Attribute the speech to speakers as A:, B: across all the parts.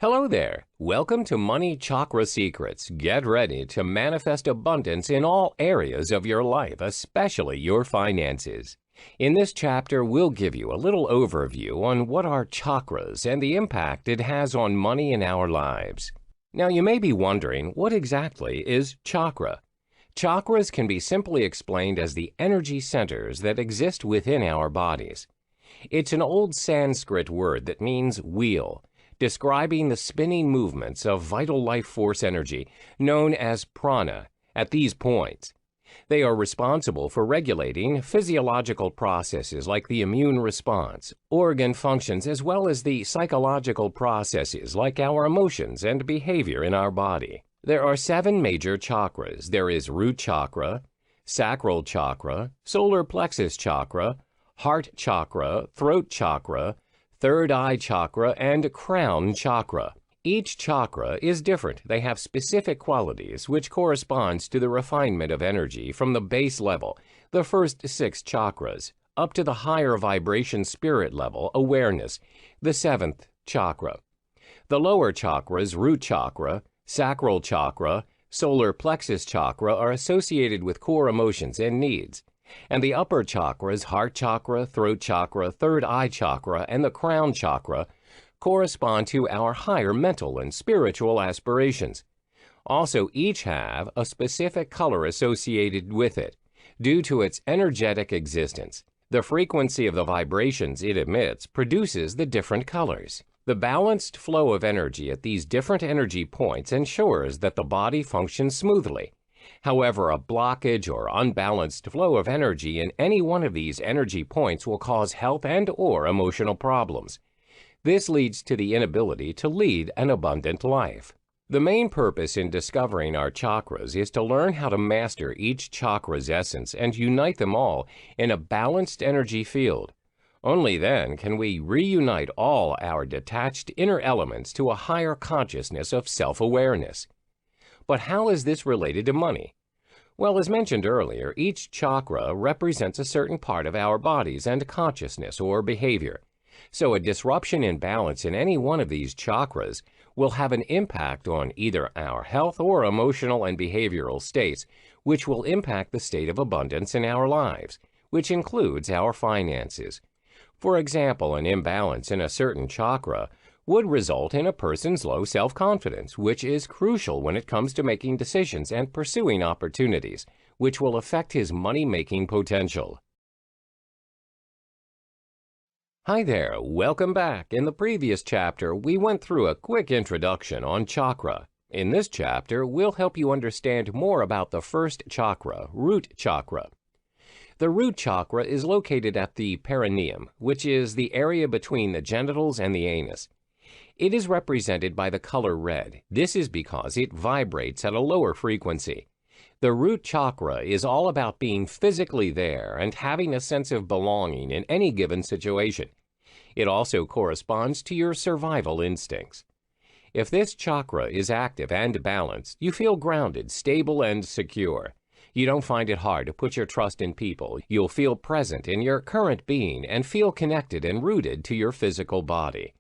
A: Hello there. Welcome to Money Chakra Secrets. Get ready to manifest abundance in all areas of your life, especially your finances. In this chapter, we'll give you a little overview on what are chakras and the impact it has on money in our lives. Now, you may be wondering, what exactly is chakra? Chakras can be simply explained as the energy centers that exist within our bodies. It's an old Sanskrit word that means wheel, describing the spinning movements of vital life force energy, known as prana, at these points. They are responsible for regulating physiological processes like the immune response, organ functions, as well as the psychological processes like our emotions and behavior in our body. There are 7 major chakras. There is root chakra, sacral chakra, solar plexus chakra, heart chakra, throat chakra, third eye chakra, and crown chakra. Each chakra is different. They have specific qualities which corresponds to the refinement of energy from the base level, the first 6 chakras, up to the higher vibration spirit level, awareness, the 7th chakra. The lower chakras, root chakra, sacral chakra, solar plexus chakra, are associated with core emotions and needs. And the upper chakras, heart chakra, throat chakra, third eye chakra, and the crown chakra, correspond to our higher mental and spiritual aspirations. Also, each have a specific color associated with it, due to its energetic existence. The frequency of the vibrations it emits produces the different colors. The balanced flow of energy at these different energy points ensures that the body functions smoothly. However, a blockage or unbalanced flow of energy in any one of these energy points will cause health and/or emotional problems. This leads to the inability to lead an abundant life. The main purpose in discovering our chakras is to learn how to master each chakra's essence and unite them all in a balanced energy field. Only then can we reunite all our detached inner elements to a higher consciousness of self-awareness. But how is this related to money? Well, as mentioned earlier, each chakra represents a certain part of our bodies and consciousness or behavior. So a disruption in balance in any one of these chakras will have an impact on either our health or emotional and behavioral states, which will impact the state of abundance in our lives, which includes our finances. For example, an imbalance in a certain chakra would result in a person's low self-confidence, which is crucial when it comes to making decisions and pursuing opportunities, which will affect his money-making potential. Hi there, welcome back. In the previous chapter, we went through a quick introduction on chakra. In this chapter, we'll help you understand more about the first chakra, root chakra. The root chakra is located at the perineum, which is the area between the genitals and the anus. It is represented by the color red. This is because it vibrates at a lower frequency. The root chakra is all about being physically there and having a sense of belonging in any given situation. It also corresponds to your survival instincts. If this chakra is active and balanced, you feel grounded, stable, and secure. You don't find it hard to put your trust in people. You'll feel present in your current being and feel connected and rooted to your physical body.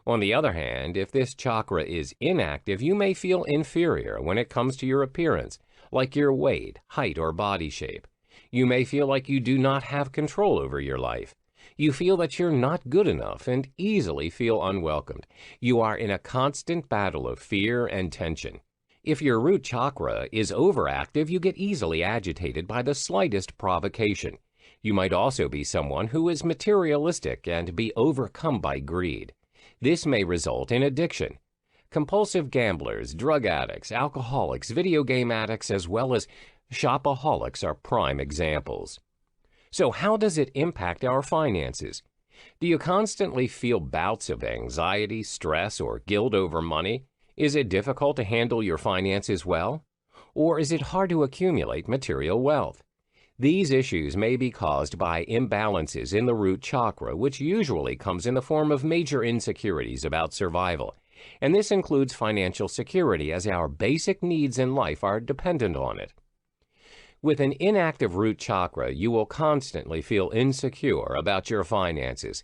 A: On the other hand, if this chakra is inactive, you may feel inferior when it comes to your appearance, like your weight, height, or body shape. You may feel like you do not have control over your life. You feel that you're not good enough and easily feel unwelcomed. You are in a constant battle of fear and tension. If your root chakra is overactive, you get easily agitated by the slightest provocation. You might also be someone who is materialistic and be overcome by greed. This may result in addiction. Compulsive gamblers, drug addicts, alcoholics, video game addicts, as well as shopaholics are prime examples. So how does it impact our finances? Do you constantly feel bouts of anxiety, stress, or guilt over money? Is it difficult to handle your finances well? Or is it hard to accumulate material wealth? These issues may be caused by imbalances in the root chakra, which usually comes in the form of major insecurities about survival. And this includes financial security, as our basic needs in life are dependent on it. With an inactive root chakra, you will constantly feel insecure about your finances,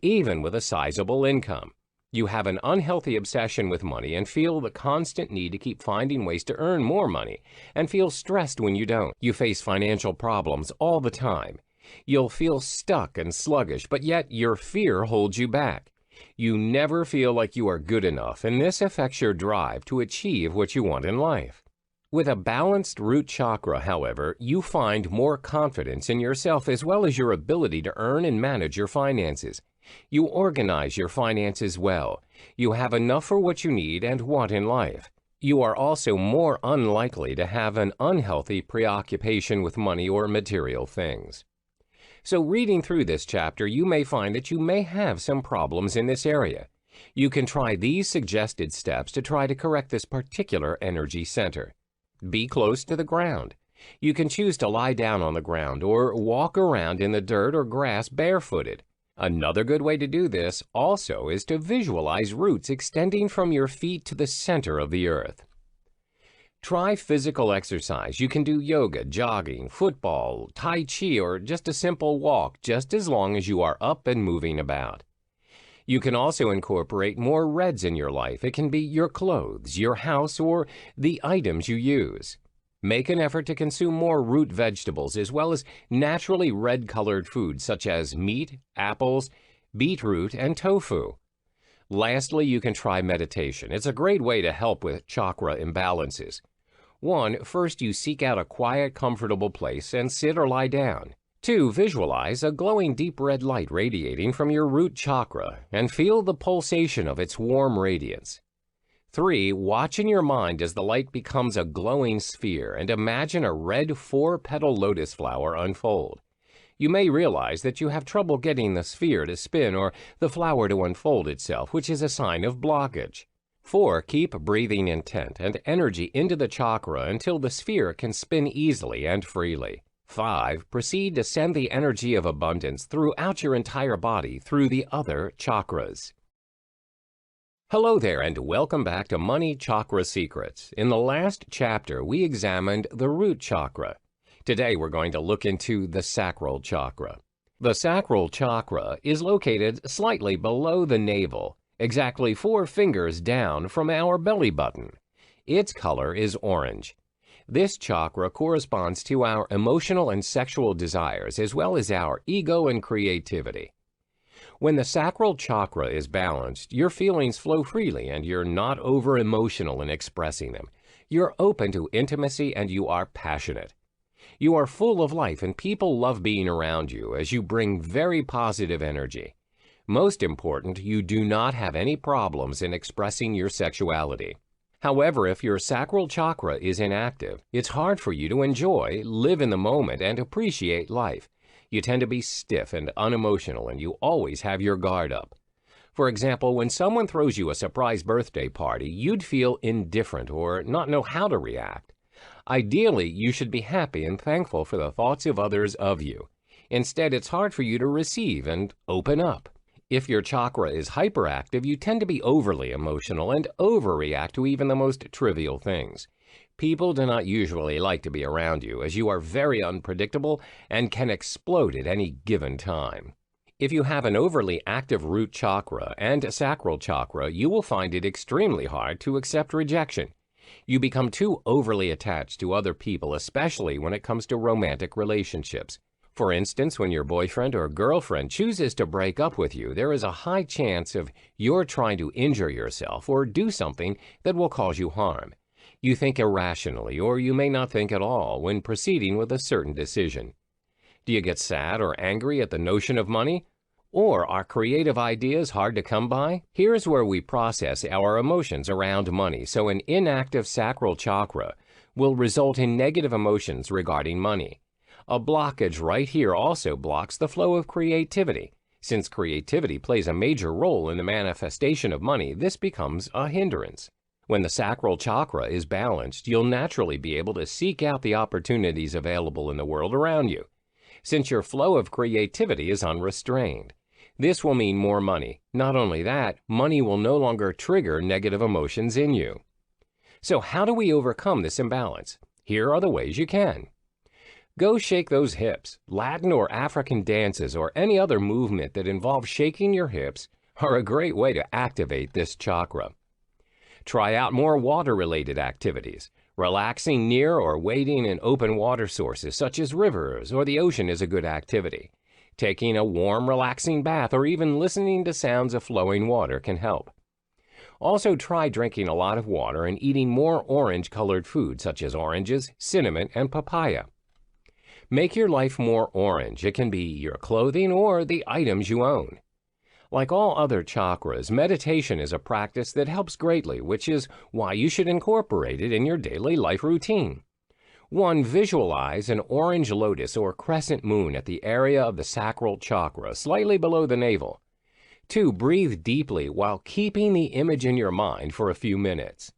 A: even with a sizable income. You have an unhealthy obsession with money and feel the constant need to keep finding ways to earn more money and feel stressed when you don't. You face financial problems all the time. You'll feel stuck and sluggish, but yet your fear holds you back. You never feel like you are good enough, and this affects your drive to achieve what you want in life. With a balanced root chakra, however, you find more confidence in yourself as well as your ability to earn and manage your finances. You organize your finances well. You have enough for what you need and want in life. You are also more unlikely to have an unhealthy preoccupation with money or material things. So reading through this chapter, you may find that you may have some problems in this area. You can try these suggested steps to try to correct this particular energy center. Be close to the ground. You can choose to lie down on the ground or walk around in the dirt or grass barefooted. Another good way to do this also is to visualize roots extending from your feet to the center of the earth. Try physical exercise. You can do yoga, jogging, football, tai chi, or just a simple walk, just as long as you are up and moving about. You can also incorporate more reds in your life. It can be your clothes, your house, or the items you use. Make an effort to consume more root vegetables as well as naturally red-colored foods such as meat, apples, beetroot, and tofu. Lastly, you can try meditation. It's a great way to help with chakra imbalances. First you seek out a quiet, comfortable place and sit or lie down. 2. Visualize a glowing deep red light radiating from your root chakra and feel the pulsation of its warm radiance. 3. Watch in your mind as the light becomes a glowing sphere and imagine a red 4-petal lotus flower unfold. You may realize that you have trouble getting the sphere to spin or the flower to unfold itself, which is a sign of blockage. 4. Keep breathing intent and energy into the chakra until the sphere can spin easily and freely. 5. Proceed to send the energy of abundance throughout your entire body through the other chakras. Hello there and welcome back to Money Chakra Secrets. In the last chapter, we examined the root chakra. Today, we're going to look into the sacral chakra. The sacral chakra is located slightly below the navel, exactly 4 fingers down from our belly button. Its color is orange. This chakra corresponds to our emotional and sexual desires as well as our ego and creativity. When the sacral chakra is balanced, your feelings flow freely and you're not over-emotional in expressing them. You're open to intimacy and you are passionate. You are full of life and people love being around you as you bring very positive energy. Most important, you do not have any problems in expressing your sexuality. However, if your sacral chakra is inactive, it's hard for you to enjoy, live in the moment, and appreciate life. You tend to be stiff and unemotional, and you always have your guard up. For example, when someone throws you a surprise birthday party, you'd feel indifferent or not know how to react. Ideally, you should be happy and thankful for the thoughts of others of you. Instead, it's hard for you to receive and open up. If your chakra is hyperactive, you tend to be overly emotional and overreact to even the most trivial things. People do not usually like to be around you as you are very unpredictable and can explode at any given time. If you have an overly active root chakra and sacral chakra, you will find it extremely hard to accept rejection. You become too overly attached to other people, especially when it comes to romantic relationships. For instance, when your boyfriend or girlfriend chooses to break up with you, there is a high chance of you're trying to injure yourself or do something that will cause you harm. You think irrationally, or you may not think at all when proceeding with a certain decision. Do you get sad or angry at the notion of money? Or are creative ideas hard to come by? Here's where we process our emotions around money, so an inactive sacral chakra will result in negative emotions regarding money. A blockage right here also blocks the flow of creativity. Since creativity plays a major role in the manifestation of money, this becomes a hindrance. When the sacral chakra is balanced, you'll naturally be able to seek out the opportunities available in the world around you, since your flow of creativity is unrestrained. This will mean more money. Not only that, money will no longer trigger negative emotions in you. So how do we overcome this imbalance? Here are the ways you can. Go shake those hips. Latin or African dances or any other movement that involves shaking your hips are a great way to activate this chakra. Try out more water-related activities. Relaxing near or wading in open water sources such as rivers or the ocean is a good activity. Taking a warm, relaxing bath or even listening to sounds of flowing water can help. Also, try drinking a lot of water and eating more orange-colored foods such as oranges, cinnamon, and papaya. Make your life more orange. It can be your clothing or the items you own. Like all other chakras, meditation is a practice that helps greatly, which is why you should incorporate it in your daily life routine. 1. Visualize an orange lotus or crescent moon at the area of the sacral chakra, slightly below the navel. 2. Breathe deeply while keeping the image in your mind for a few minutes.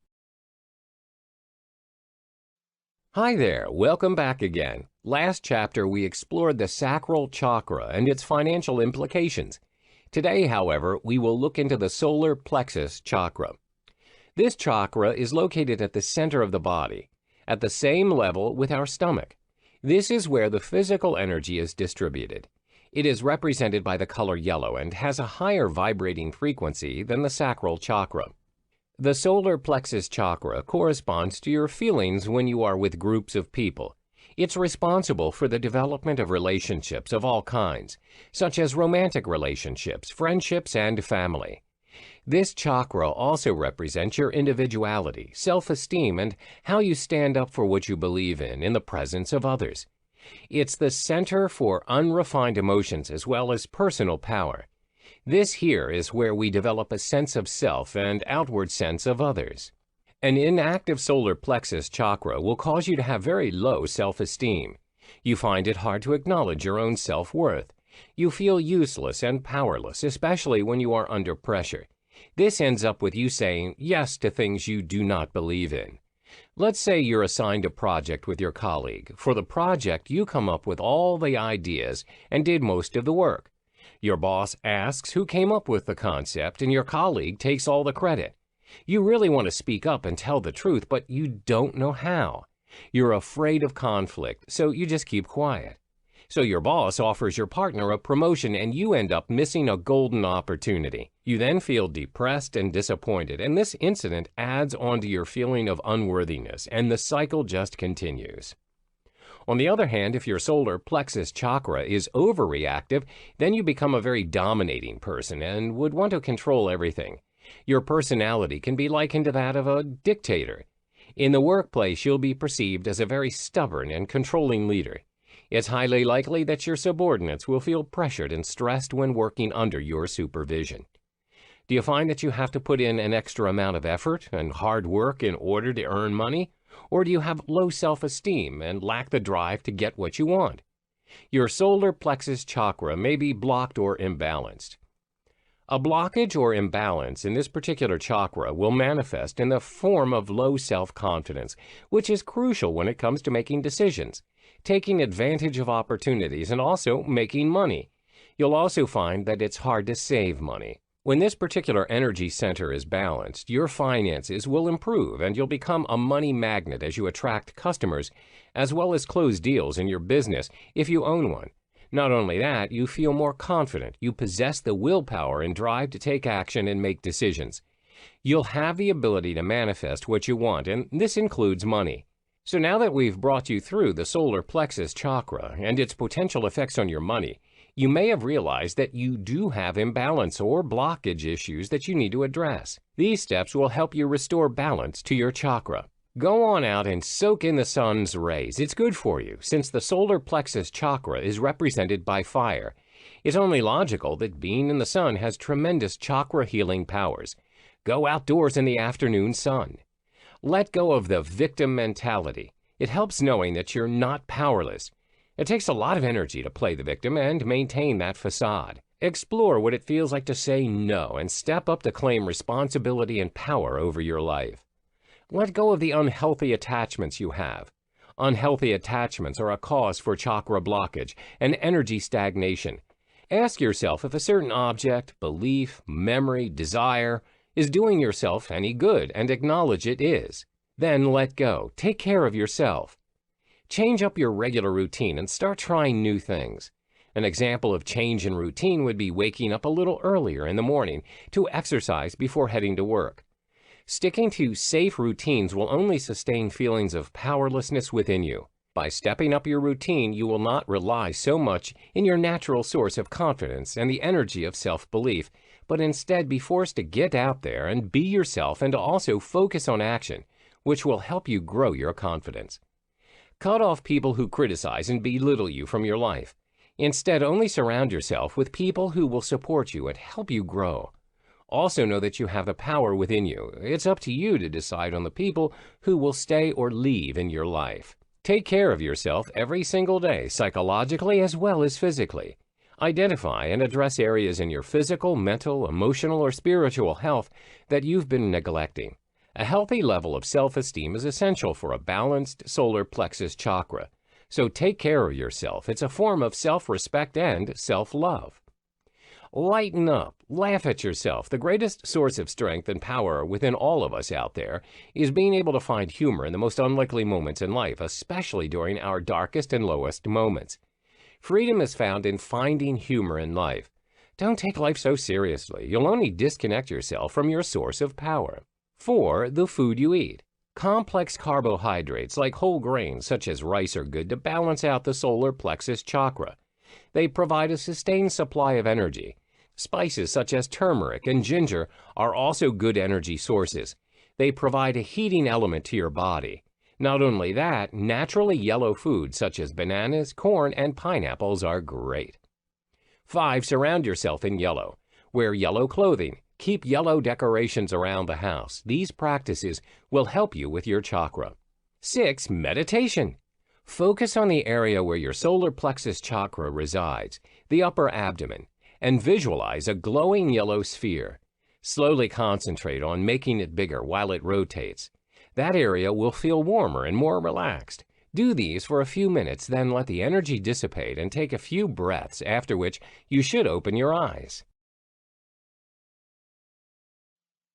A: Hi there, welcome back again. Last chapter we explored the sacral chakra and its financial implications. Today, however, we will look into the solar plexus chakra. This chakra is located at the center of the body, at the same level with our stomach. This is where the physical energy is distributed. It is represented by the color yellow and has a higher vibrating frequency than the sacral chakra. The solar plexus chakra corresponds to your feelings when you are with groups of people. It's responsible for the development of relationships of all kinds, such as romantic relationships, friendships, and family. This chakra also represents your individuality, self-esteem, and how you stand up for what you believe in the presence of others. It's the center for unrefined emotions as well as personal power. This here is where we develop a sense of self and outward sense of others. An inactive solar plexus chakra will cause you to have very low self-esteem. You find it hard to acknowledge your own self-worth. You feel useless and powerless, especially when you are under pressure. This ends up with you saying yes to things you do not believe in. Let's say you're assigned a project with your colleague. For the project, you come up with all the ideas and did most of the work. Your boss asks who came up with the concept, and your colleague takes all the credit. You really want to speak up and tell the truth, but you don't know how. You're afraid of conflict, so you just keep quiet. So your boss offers your partner a promotion and you end up missing a golden opportunity. You then feel depressed and disappointed, and this incident adds onto your feeling of unworthiness, and the cycle just continues. On the other hand, if your solar plexus chakra is overreactive, then you become a very dominating person and would want to control everything. Your personality can be likened to that of a dictator. In the workplace, you'll be perceived as a very stubborn and controlling leader. It's highly likely that your subordinates will feel pressured and stressed when working under your supervision. Do you find that you have to put in an extra amount of effort and hard work in order to earn money? Or do you have low self-esteem and lack the drive to get what you want? Your solar plexus chakra may be blocked or imbalanced. A blockage or imbalance in this particular chakra will manifest in the form of low self-confidence, which is crucial when it comes to making decisions, taking advantage of opportunities, and also making money. You'll also find that it's hard to save money. When this particular energy center is balanced, your finances will improve and you'll become a money magnet as you attract customers, as well as close deals in your business if you own one. Not only that, you feel more confident. You possess the willpower and drive to take action and make decisions. You'll have the ability to manifest what you want, and this includes money. So now that we've brought you through the solar plexus chakra and its potential effects on your money, you may have realized that you do have imbalance or blockage issues that you need to address. These steps will help you restore balance to your chakra. Go on out and soak in the sun's rays. It's good for you, since the solar plexus chakra is represented by fire. It's only logical that being in the sun has tremendous chakra healing powers. Go outdoors in the afternoon sun. Let go of the victim mentality. It helps knowing that you're not powerless. It takes a lot of energy to play the victim and maintain that facade. Explore what it feels like to say no and step up to claim responsibility and power over your life. Let go of the unhealthy attachments you have. Unhealthy attachments are a cause for chakra blockage and energy stagnation. Ask yourself if a certain object, belief, memory, desire is doing yourself any good, and acknowledge it is. Then let go. Take care of yourself. Change up your regular routine and start trying new things. An example of change in routine would be waking up a little earlier in the morning to exercise before heading to work. Sticking to safe routines will only sustain feelings of powerlessness within you. By stepping up your routine, you will not rely so much in your natural source of confidence and the energy of self-belief, but instead be forced to get out there and be yourself and to also focus on action, which will help you grow your confidence. Cut off people who criticize and belittle you from your life. Instead, only surround yourself with people who will support you and help you grow. Also know that you have the power within you. It's up to you to decide on the people who will stay or leave in your life. Take care of yourself every single day, psychologically as well as physically. Identify and address areas in your physical, mental, emotional, or spiritual health that you've been neglecting. A healthy level of self-esteem is essential for a balanced solar plexus chakra. So take care of yourself. It's a form of self-respect and self-love. Lighten up. Laugh at yourself. The greatest source of strength and power within all of us out there is being able to find humor in the most unlikely moments in life, especially during our darkest and lowest moments. Freedom is found in finding humor in life. Don't take life so seriously. You'll only disconnect yourself from your source of power. 4. The food you eat. Complex carbohydrates like whole grains such as rice are good to balance out the solar plexus chakra. They provide a sustained supply of energy. Spices such as turmeric and ginger are also good energy sources. They provide a heating element to your body. Not only that, naturally yellow foods such as bananas, corn, and pineapples are great. 5. Surround yourself in yellow. Wear yellow clothing. Keep yellow decorations around the house. These practices will help you with your chakra. 6. Meditation. Focus on the area where your solar plexus chakra resides, the upper abdomen, and visualize a glowing yellow sphere. Slowly concentrate on making it bigger while it rotates. That area will feel warmer and more relaxed. Do these for a few minutes, then let the energy dissipate and take a few breaths, after which you should open your eyes.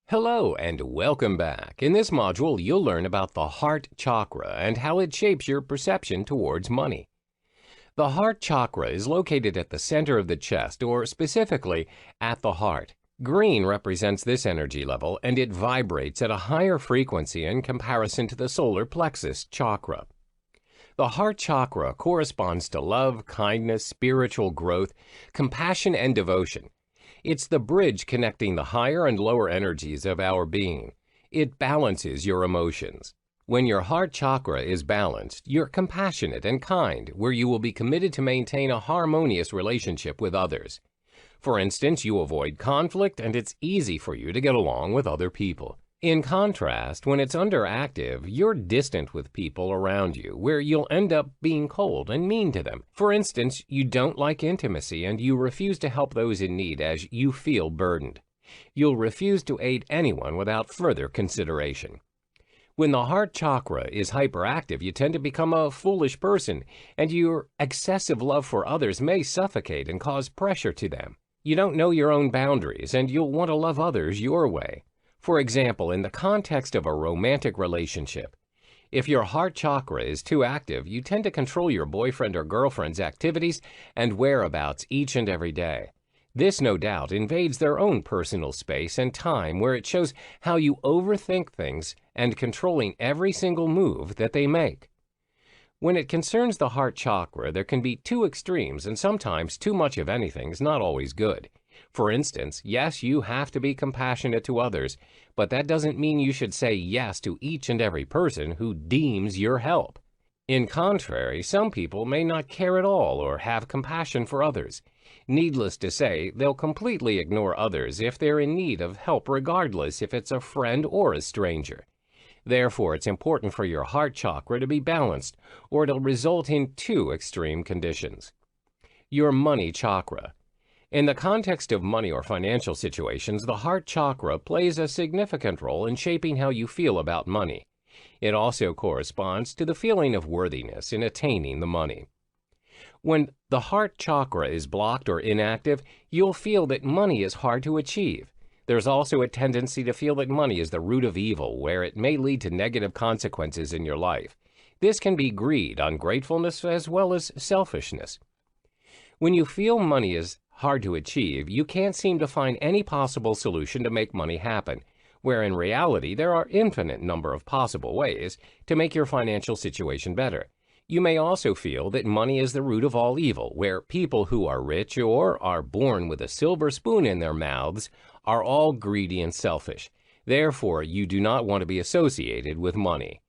A: Hello and welcome back. In this module, you'll learn about the heart chakra and how it shapes your perception towards money. The heart chakra is located at the center of the chest, or specifically at the heart. Green represents this energy level, and it vibrates at a higher frequency in comparison to the solar plexus chakra. The heart chakra corresponds to love, kindness, spiritual growth, compassion, and devotion. It's the bridge connecting the higher and lower energies of our being. It balances your emotions. When your heart chakra is balanced, you're compassionate and kind, where you will be committed to maintain a harmonious relationship with others. For instance, you avoid conflict and it's easy for you to get along with other people. In contrast, when it's underactive, you're distant with people around you, where you'll end up being cold and mean to them. For instance, you don't like intimacy and you refuse to help those in need as you feel burdened. You'll refuse to aid anyone without further consideration. When the heart chakra is hyperactive, you tend to become a foolish person, and your excessive love for others may suffocate and cause pressure to them. You don't know your own boundaries, and you'll want to love others your way. For example, in the context of a romantic relationship, if your heart chakra is too active, you tend to control your boyfriend or girlfriend's activities and whereabouts each and every day. This, no doubt, invades their own personal space and time, where it shows how you overthink things and controlling every single move that they make. When it concerns the heart chakra, there can be two extremes, and sometimes too much of anything is not always good. For instance, yes, you have to be compassionate to others, but that doesn't mean you should say yes to each and every person who deems your help. In contrary, some people may not care at all or have compassion for others. Needless to say, they'll completely ignore others if they're in need of help, regardless if it's a friend or a stranger. Therefore, it's important for your heart chakra to be balanced, or it'll result in two extreme conditions. Your money chakra. In the context of money or financial situations, the heart chakra plays a significant role in shaping how you feel about money. It also corresponds to the feeling of worthiness in attaining the money. When the heart chakra is blocked or inactive, you'll feel that money is hard to achieve. There's also a tendency to feel that money is the root of evil, where it may lead to negative consequences in your life. This can be greed, ungratefulness, as well as selfishness. When you feel money is hard to achieve, you can't seem to find any possible solution to make money happen, where in reality there are infinite number of possible ways to make your financial situation better. You may also feel that money is the root of all evil, where people who are rich or are born with a silver spoon in their mouths are all greedy and selfish. Therefore, you do not want to be associated with money.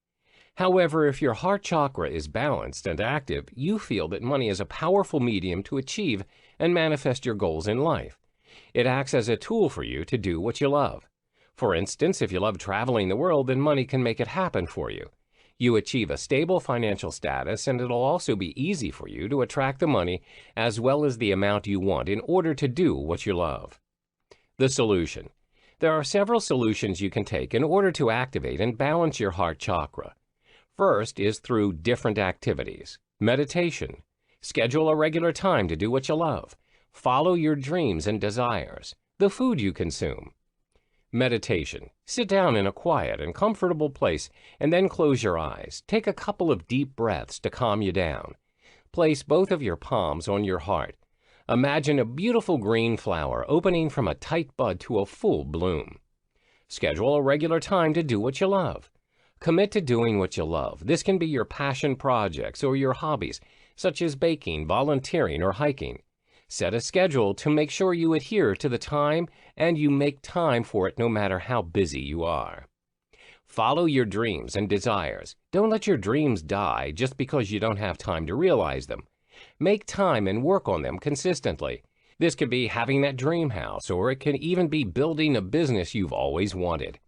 A: However, if your heart chakra is balanced and active, you feel that money is a powerful medium to achieve and manifest your goals in life. It acts as a tool for you to do what you love. For instance, if you love traveling the world, then money can make it happen for you. You achieve a stable financial status, and it'll also be easy for you to attract the money as well as the amount you want in order to do what you love. The solution. There are several solutions you can take in order to activate and balance your heart chakra. First is through different activities. Meditation. Schedule a regular time to do what you love. Follow your dreams and desires. The food you consume. Meditation. Sit down in a quiet and comfortable place and then close your eyes. Take a couple of deep breaths to calm you down. Place both of your palms on your heart. Imagine a beautiful green flower opening from a tight bud to a full bloom. Schedule a regular time to do what you love. Commit to doing what you love. This can be your passion projects or your hobbies, such as baking, volunteering, or hiking. Set a schedule to make sure you adhere to the time and you make time for it no matter how busy you are. Follow your dreams and desires. Don't let your dreams die just because you don't have time to realize them. Make time and work on them consistently. This could be having that dream house, or it can even be building a business you've always wanted.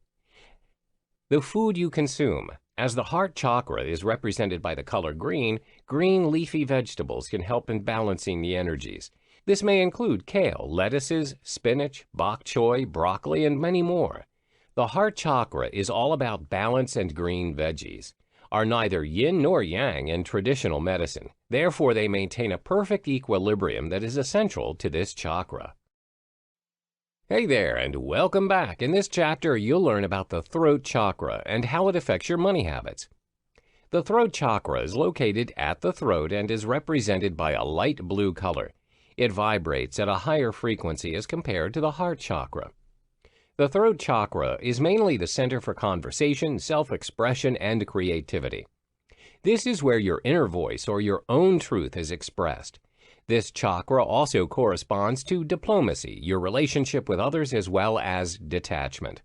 A: The food you consume. As the heart chakra is represented by the color green, green leafy vegetables can help in balancing the energies. This may include kale, lettuces, spinach, bok choy, broccoli, and many more. The heart chakra is all about balance, and green veggies are neither yin nor yang in traditional medicine. Therefore, they maintain a perfect equilibrium that is essential to this chakra. Hey there, and welcome back. In this chapter, you'll learn about the throat chakra and how it affects your money habits. The throat chakra is located at the throat and is represented by a light blue color. It vibrates at a higher frequency as compared to the heart chakra. The throat chakra is mainly the center for conversation, self-expression, and creativity. This is where your inner voice or your own truth is expressed. This chakra also corresponds to diplomacy, your relationship with others, as well as detachment.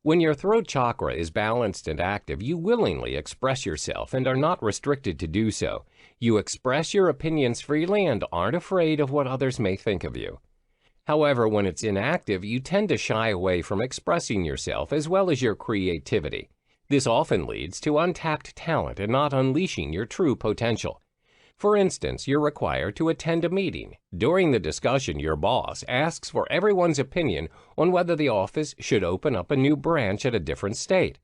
A: When your throat chakra is balanced and active, you willingly express yourself and are not restricted to do so. You express your opinions freely and aren't afraid of what others may think of you. However, when it's inactive, you tend to shy away from expressing yourself as well as your creativity. This often leads to untapped talent and not unleashing your true potential. For instance, you're required to attend a meeting. During the discussion, your boss asks for everyone's opinion on whether the office should open up a new branch at a different state.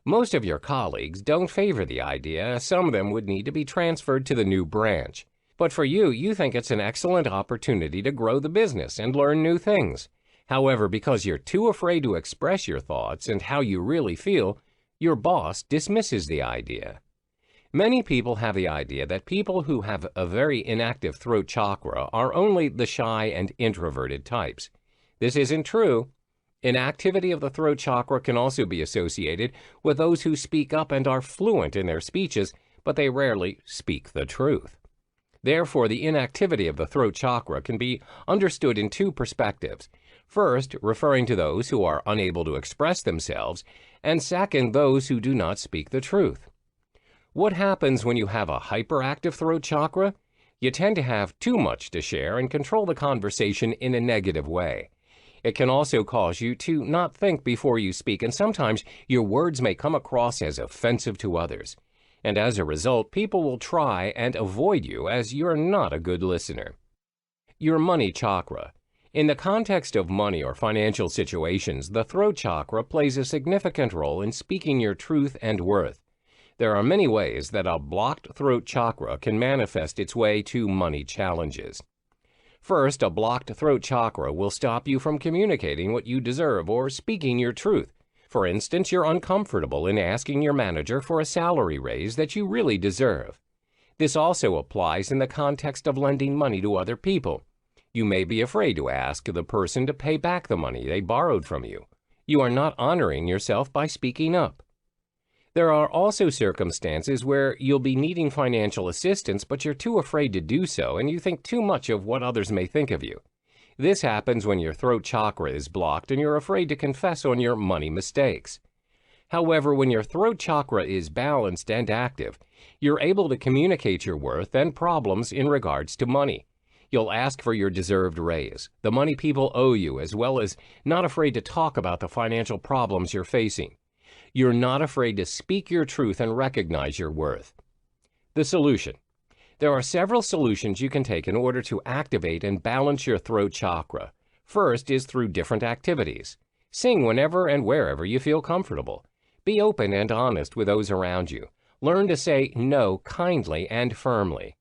A: Most of your colleagues don't favor the idea, as some of them would need to be transferred to the new branch. But for you, you think it's an excellent opportunity to grow the business and learn new things. However, because you're too afraid to express your thoughts and how you really feel, your boss dismisses the idea. Many people have the idea that people who have a very inactive throat chakra are only the shy and introverted types. This isn't true. Inactivity of the throat chakra can also be associated with those who speak up and are fluent in their speeches, but they rarely speak the truth. Therefore, the inactivity of the throat chakra can be understood in two perspectives. First, referring to those who are unable to express themselves, and second, those who do not speak the truth. What happens when you have a hyperactive throat chakra? You tend to have too much to share and control the conversation in a negative way. It can also cause you to not think before you speak, and sometimes your words may come across as offensive to others. And as a result, people will try and avoid you as you're not a good listener. Your money chakra. In the context of money or financial situations, the throat chakra plays a significant role in speaking your truth and worth. There are many ways that a blocked throat chakra can manifest its way to money challenges. First, a blocked throat chakra will stop you from communicating what you deserve or speaking your truth. For instance, you're uncomfortable in asking your manager for a salary raise that you really deserve. This also applies in the context of lending money to other people. You may be afraid to ask the person to pay back the money they borrowed from you. You are not honoring yourself by speaking up. There are also circumstances where you'll be needing financial assistance, but you're too afraid to do so, and you think too much of what others may think of you. This happens when your throat chakra is blocked and you're afraid to confess on your money mistakes. However, when your throat chakra is balanced and active, you're able to communicate your worth and problems in regards to money. You'll ask for your deserved raise, the money people owe you, as well as not afraid to talk about the financial problems you're facing. You're not afraid to speak your truth and recognize your worth. The solution. There are several solutions you can take in order to activate and balance your throat chakra. First is through different activities. Sing whenever and wherever you feel comfortable. Be open and honest with those around you. Learn to say no kindly and firmly.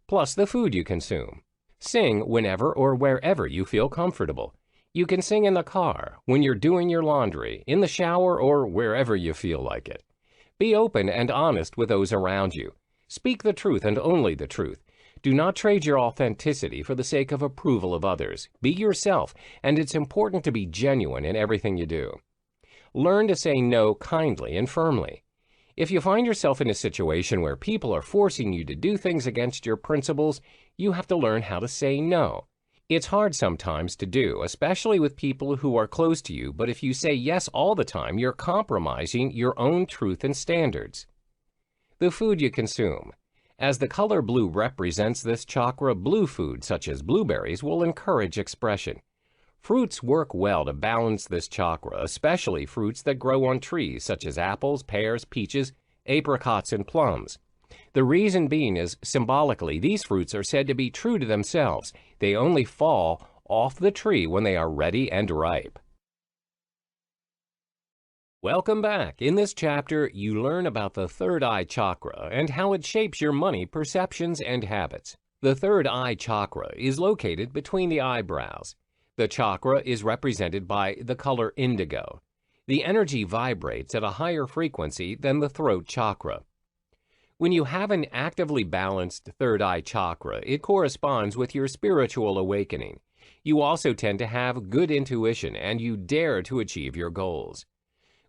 A: Plus the food you consume. Sing whenever or wherever you feel comfortable. You can sing in the car, when you're doing your laundry, in the shower, or wherever you feel like it. Be open and honest with those around you. Speak the truth and only the truth. Do not trade your authenticity for the sake of approval of others. Be yourself, and it's important to be genuine in everything you do. Learn to say no kindly and firmly. If you find yourself in a situation where people are forcing you to do things against your principles, you have to learn how to say no. It's hard sometimes to do, especially with people who are close to you, but if you say yes all the time, you're compromising your own truth and standards. The food you consume. As the color blue represents this chakra, blue food such as blueberries will encourage expression. Fruits work well to balance this chakra, especially fruits that grow on trees such as apples, pears, peaches, apricots, and plums. The reason being is, symbolically, these fruits are said to be true to themselves. They only fall off the tree when they are ready and ripe. Welcome back. In this chapter, you learn about the third eye chakra and how it shapes your money perceptions and habits. The third eye chakra is located between the eyebrows. The chakra is represented by the color indigo. The energy vibrates at a higher frequency than the throat chakra. When you have an actively balanced third eye chakra, it corresponds with your spiritual awakening. You also tend to have good intuition and you dare to achieve your goals.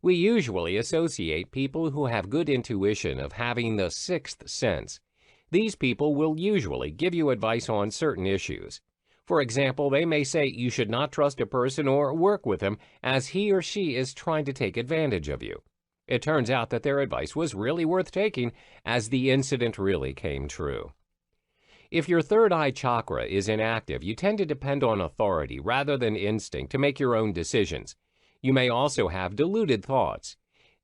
A: We usually associate people who have good intuition of having the sixth sense. These people will usually give you advice on certain issues. For example, they may say you should not trust a person or work with him as he or she is trying to take advantage of you. It turns out that their advice was really worth taking as the incident really came true. If your third eye chakra is inactive, you tend to depend on authority rather than instinct to make your own decisions. You may also have deluded thoughts.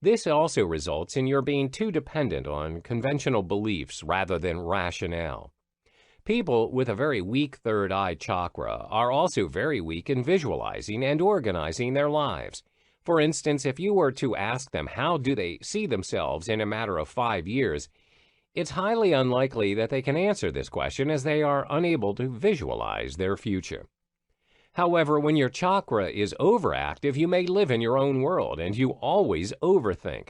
A: This also results in your being too dependent on conventional beliefs rather than rationale. People with a very weak third eye chakra are also very weak in visualizing and organizing their lives. For instance, if you were to ask them how do they see themselves in a matter of 5 years, it's highly unlikely that they can answer this question as they are unable to visualize their future. However, when your chakra is overactive, you may live in your own world and you always overthink.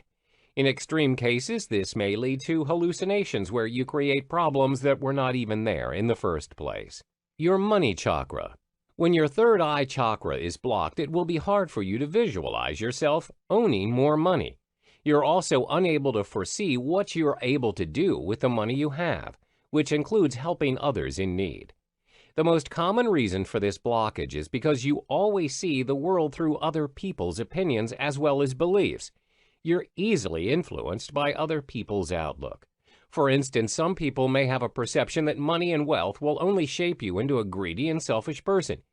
A: In extreme cases, this may lead to hallucinations where you create problems that were not even there in the first place. Your money chakra. When your third eye chakra is blocked, it will be hard for you to visualize yourself owning more money. You're also unable to foresee what you're able to do with the money you have, which includes helping others in need. The most common reason for this blockage is because you always see the world through other people's opinions as well as beliefs. You're easily influenced by other people's outlook. For instance, some people may have a perception that money and wealth will only shape you into a greedy and selfish person.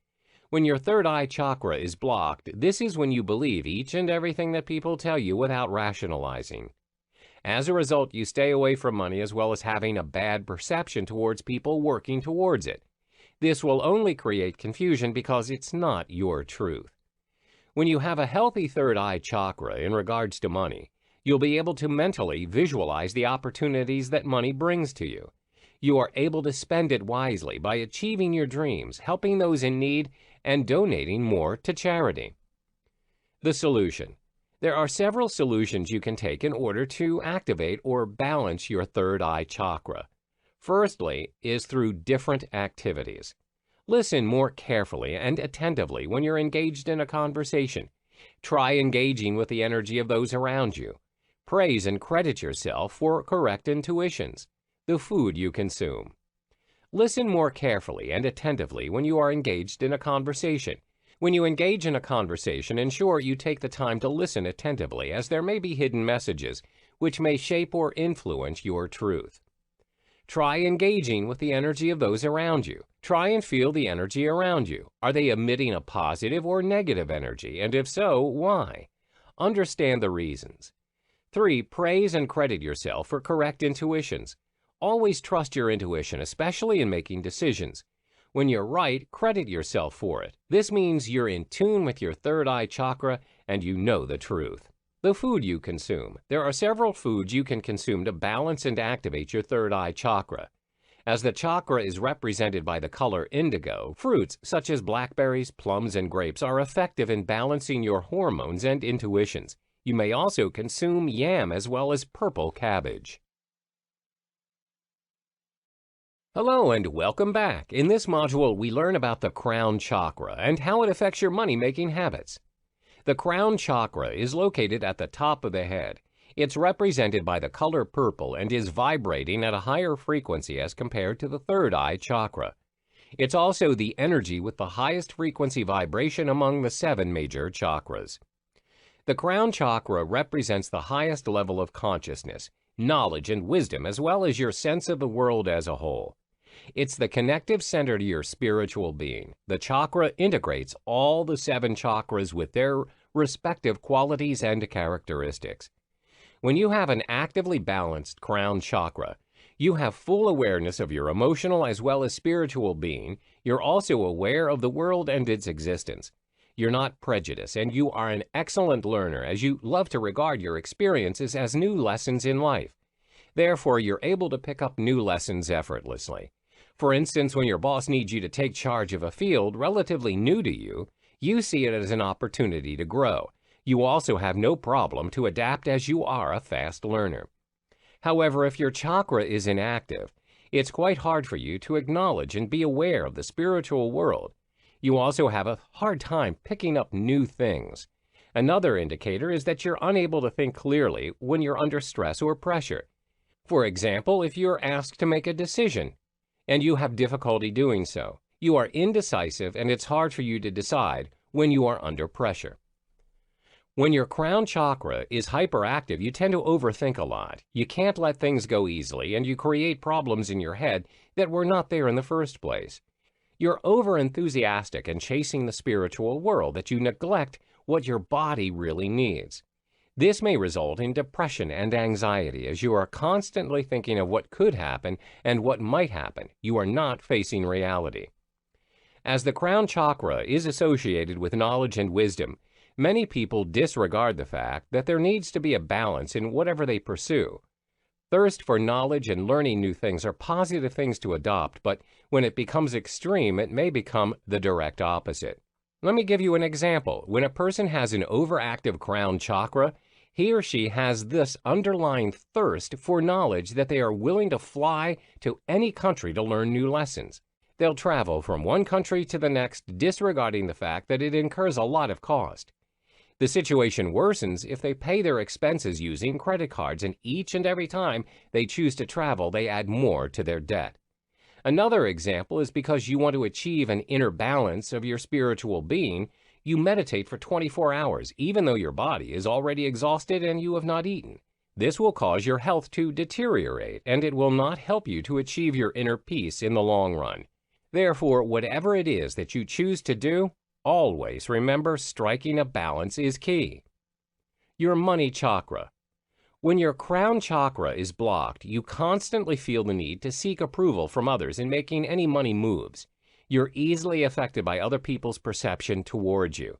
A: When your third eye chakra is blocked, this is when you believe each and everything that people tell you without rationalizing. As a result, you stay away from money as well as having a bad perception towards people working towards it. This will only create confusion because it's not your truth. When you have a healthy third eye chakra in regards to money, you'll be able to mentally visualize the opportunities that money brings to you. You are able to spend it wisely by achieving your dreams, helping those in need, and donating more to charity. The solution. There are several solutions you can take in order to activate or balance your third eye chakra. Firstly is through different activities. Listen more carefully and attentively when you're engaged in a conversation. Try engaging with the energy of those around you. Praise and credit yourself for correct intuitions. The food you consume. Listen more carefully and attentively when you are engaged in a conversation. When you engage in a conversation, ensure you take the time to listen attentively, as there may be hidden messages which may shape or influence your truth. Try engaging with the energy of those around you. Try and feel the energy around you. Are they emitting a positive or negative energy? And if so, why? Understand the reasons. 3. Praise and credit yourself for correct intuitions. Always trust your intuition, especially in making decisions. When you're right, credit yourself for it. This means you're in tune with your third eye chakra and you know the truth. The food you consume. There are several foods you can consume to balance and activate your third eye chakra. As the chakra is represented by the color indigo, fruits such as blackberries, plums, and grapes are effective in balancing your hormones and intuitions. You may also consume yam as well as purple cabbage. Hello and welcome back. In this module, we learn about the crown chakra and how it affects your money-making habits. The crown chakra is located at the top of the head. It's represented by the color purple and is vibrating at a higher frequency as compared to the third eye chakra. It's also the energy with the highest frequency vibration among the 7 major chakras. The crown chakra represents the highest level of consciousness, knowledge, and wisdom, as well as your sense of the world as a whole. It's the connective center to your spiritual being. The chakra integrates all the 7 chakras with their respective qualities and characteristics. When you have an actively balanced crown chakra, you have full awareness of your emotional as well as spiritual being. You're also aware of the world and its existence. You're not prejudiced, and you are an excellent learner, as you love to regard your experiences as new lessons in life. Therefore, you're able to pick up new lessons effortlessly. For instance, when your boss needs you to take charge of a field relatively new to you, you see it as an opportunity to grow. You also have no problem to adapt, as you are a fast learner. However, if your chakra is inactive, it's quite hard for you to acknowledge and be aware of the spiritual world. You also have a hard time picking up new things. Another indicator is that you're unable to think clearly when you're under stress or pressure. For example, if you're asked to make a decision and you have difficulty doing so, you are indecisive and it's hard for you to decide when you are under pressure. When your crown chakra is hyperactive, you tend to overthink a lot. You can't let things go easily, and you create problems in your head that were not there in the first place. You're over-enthusiastic and chasing the spiritual world that you neglect what your body really needs. This may result in depression and anxiety, as you are constantly thinking of what could happen and what might happen. You are not facing reality. As the crown chakra is associated with knowledge and wisdom, many people disregard the fact that there needs to be a balance in whatever they pursue. Thirst for knowledge and learning new things are positive things to adopt, but when it becomes extreme, it may become the direct opposite. Let me give you an example. When a person has an overactive crown chakra, he or she has this underlying thirst for knowledge that they are willing to fly to any country to learn new lessons. They'll travel from one country to the next, disregarding the fact that it incurs a lot of cost. The situation worsens if they pay their expenses using credit cards, and each and every time they choose to travel, they add more to their debt. Another example is because you want to achieve an inner balance of your spiritual being, you meditate for 24 hours, even though your body is already exhausted and you have not eaten. This will cause your health to deteriorate, and it will not help you to achieve your inner peace in the long run. Therefore, whatever it is that you choose to do, always remember striking a balance is key. Your money chakra. When your crown chakra is blocked, you constantly feel the need to seek approval from others in making any money moves. You're easily affected by other people's perception towards you.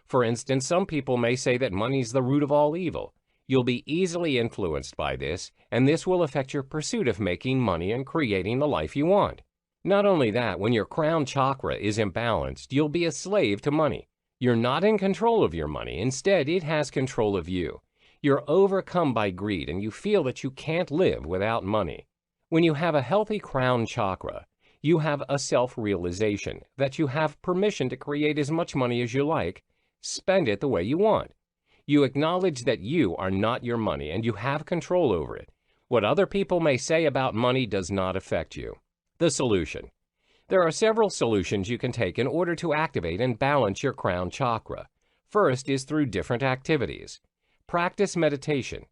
A: For instance, some people may say that money's the root of all evil. You'll be easily influenced by this, and this will affect your pursuit of making money and creating the life you want. Not only that, when your crown chakra is imbalanced, you'll be a slave to money. You're not in control of your money. Instead, it has control of you. You're overcome by greed, and you feel that you can't live without money. When you have a healthy crown chakra, you have a self-realization that you have permission to create as much money as you like, spend it the way you want. You acknowledge that you are not your money and you have control over it. What other people may say about money does not affect you. The solution. There are several solutions you can take in order to activate and balance your crown chakra. First is through different activities. Practice meditation.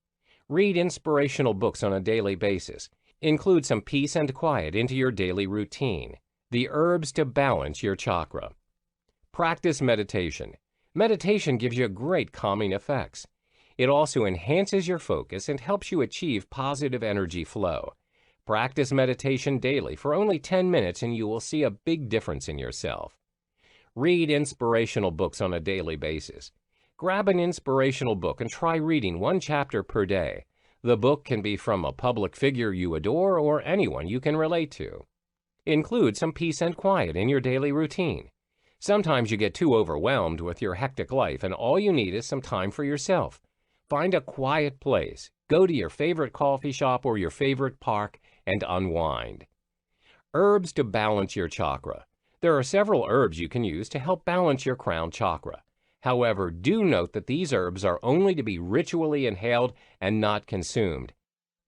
A: Read inspirational books on a daily basis. Include some peace and quiet into your daily routine. The herbs to balance your chakra. Practice meditation. Meditation gives you great calming effects. It also enhances your focus and helps you achieve positive energy flow. Practice meditation daily for only 10 minutes and you will see a big difference in yourself. Read inspirational books on a daily basis. Grab an inspirational book and try reading one chapter per day. The book can be from a public figure you adore or anyone you can relate to. Include some peace and quiet in your daily routine. Sometimes you get too overwhelmed with your hectic life and all you need is some time for yourself. Find a quiet place, go to your favorite coffee shop or your favorite park, and unwind. Herbs to balance your chakra. There are several herbs you can use to help balance your crown chakra. However, do note that these herbs are only to be ritually inhaled and not consumed.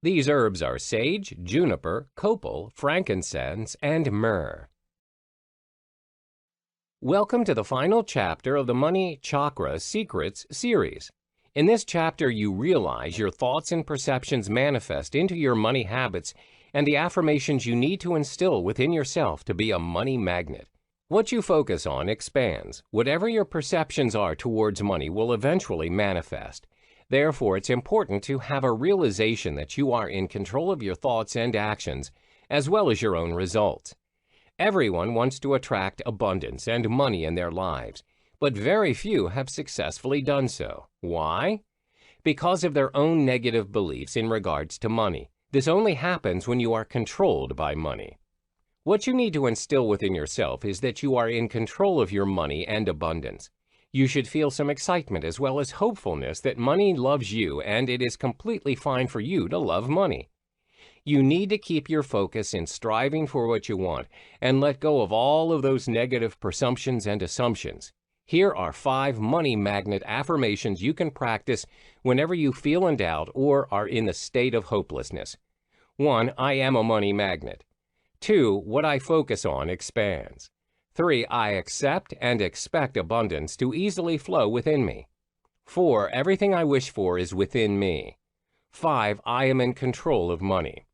A: These herbs are sage, juniper, copal, frankincense, and myrrh. Welcome to the final chapter of the Money Chakra Secrets series. In this chapter, you realize your thoughts and perceptions manifest into your money habits and the affirmations you need to instill within yourself to be a money magnet. What you focus on expands. Whatever your perceptions are towards money will eventually manifest. Therefore, it's important to have a realization that you are in control of your thoughts and actions, as well as your own results. Everyone wants to attract abundance and money in their lives, but very few have successfully done so. Why? Because of their own negative beliefs in regards to money. This only happens when you are controlled by money. What you need to instill within yourself is that you are in control of your money and abundance. You should feel some excitement as well as hopefulness that money loves you and it is completely fine for you to love money. You need to keep your focus in striving for what you want and let go of all of those negative presumptions and assumptions. Here are 5 money magnet affirmations you can practice whenever you feel in doubt or are in the state of hopelessness. 1. I am a money magnet. 2. What I focus on expands. 3. I accept and expect abundance to easily flow within me. 4. Everything I wish for is within me. 5. I am in control of money.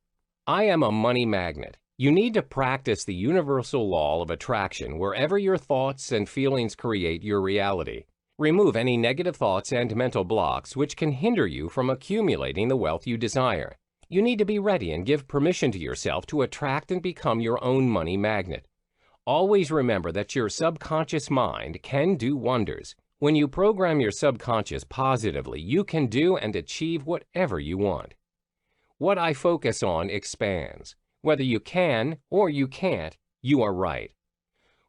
A: I am a money magnet. You need to practice the universal law of attraction wherever your thoughts and feelings create your reality. Remove any negative thoughts and mental blocks which can hinder you from accumulating the wealth you desire. You need to be ready and give permission to yourself to attract and become your own money magnet. Always remember that your subconscious mind can do wonders. When you program your subconscious positively, you can do and achieve whatever you want. What I focus on expands. Whether you can or you can't, you are right.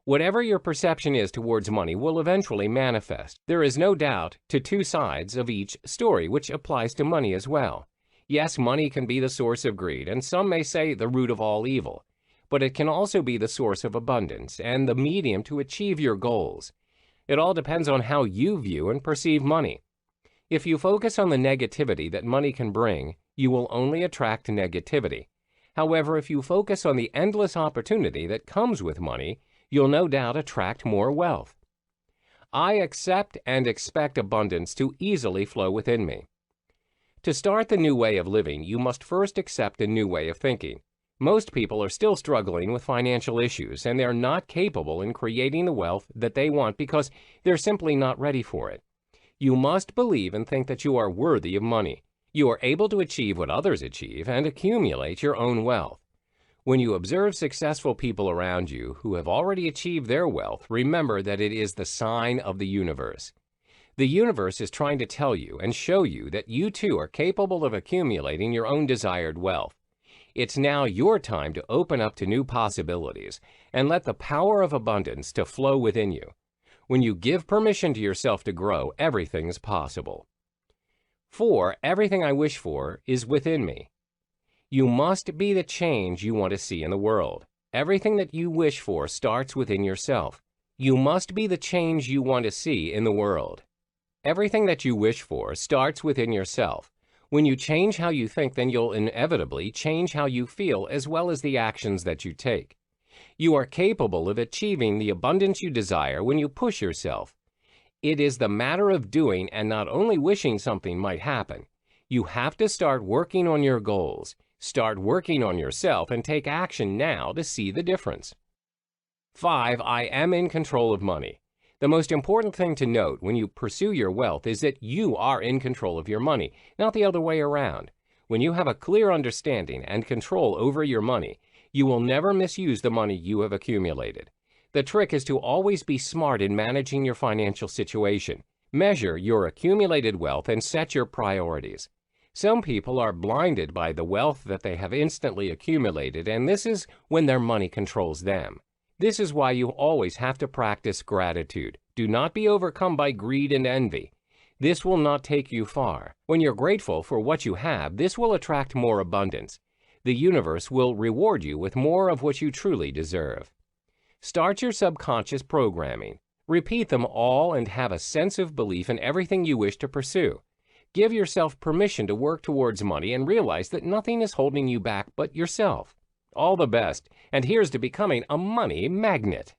A: Whatever your perception is towards money will eventually manifest. There is no doubt to 2 sides of each story, which applies to money as well. Yes, money can be the source of greed, and some may say the root of all evil. But it can also be the source of abundance and the medium to achieve your goals. It all depends on how you view and perceive money. If you focus on the negativity that money can bring, you will only attract negativity. However, if you focus on the endless opportunity that comes with money, you'll no doubt attract more wealth. I accept and expect abundance to easily flow within me. To start the new way of living, you must first accept a new way of thinking. Most people are still struggling with financial issues, and they're not capable in creating the wealth that they want because they're simply not ready for it. You must believe and think that you are worthy of money. You are able to achieve what others achieve and accumulate your own wealth. When you observe successful people around you who have already achieved their wealth, remember that it is the sign of the universe. The universe is trying to tell you and show you that you too are capable of accumulating your own desired wealth. It's now your time to open up to new possibilities and let the power of abundance to flow within you. When you give permission to yourself to grow, everything's possible. 4. Everything I wish for is within me. You must be the change you want to see in the world. Everything that you wish for starts within yourself. You must be the change you want to see in the world. Everything that you wish for starts within yourself. When you change how you think, then you'll inevitably change how you feel as well as the actions that you take. You are capable of achieving the abundance you desire when you push yourself. It is the matter of doing and not only wishing something might happen. You have to start working on your goals. Start working on yourself and take action now to see the difference. 5. I am in control of money. The most important thing to note when you pursue your wealth is that you are in control of your money, not the other way around. When you have a clear understanding and control over your money, you will never misuse the money you have accumulated. The trick is to always be smart in managing your financial situation. Measure your accumulated wealth and set your priorities. Some people are blinded by the wealth that they have instantly accumulated, and this is when their money controls them. This is why you always have to practice gratitude. Do not be overcome by greed and envy. This will not take you far. When you're grateful for what you have, this will attract more abundance. The universe will reward you with more of what you truly deserve. Start your subconscious programming. Repeat them all and have a sense of belief in everything you wish to pursue. Give yourself permission to work towards money and realize that nothing is holding you back but yourself. All the best, and here's to becoming a money magnet.